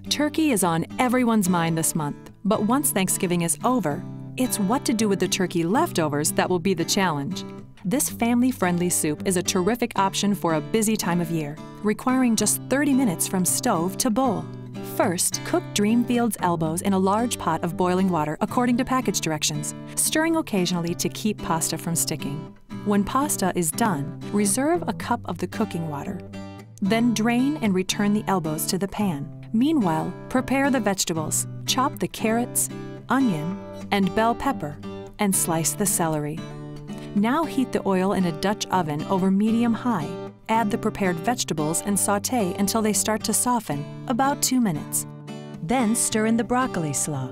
Turkey is on everyone's mind this month, but once Thanksgiving is over, it's what to do with the turkey leftovers that will be the challenge. This family-friendly soup is a terrific option for a busy time of year, requiring just 30 minutes from stove to bowl. First, cook Dreamfield's elbows in a large pot of boiling water according to package directions, stirring occasionally to keep pasta from sticking. When pasta is done, reserve a cup of the cooking water. Then drain and return the elbows to the pan. Meanwhile, prepare the vegetables. Chop the carrots, onion, and bell pepper, and slice the celery. Now heat the oil in a Dutch oven over medium-high. Add the prepared vegetables and sauté until they start to soften, about 2 minutes. Then stir in the broccoli slaw.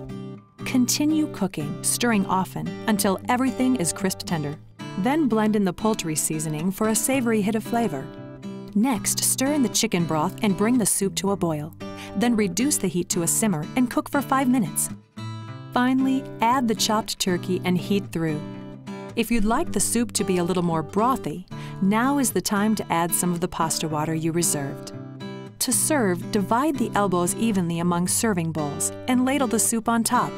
Continue cooking, stirring often, until everything is crisp tender. Then blend in the poultry seasoning for a savory hit of flavor. Next, stir in the chicken broth and bring the soup to a boil. Then reduce the heat to a simmer and cook for 5 minutes. Finally, add the chopped turkey and heat through. If you'd like the soup to be a little more brothy, now is the time to add some of the pasta water you reserved. To serve, divide the elbows evenly among serving bowls and ladle the soup on top.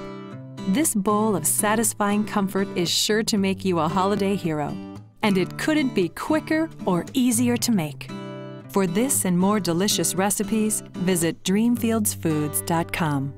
This bowl of satisfying comfort is sure to make you a holiday hero, and it couldn't be quicker or easier to make. For this and more delicious recipes, visit dreamfieldsfoods.com.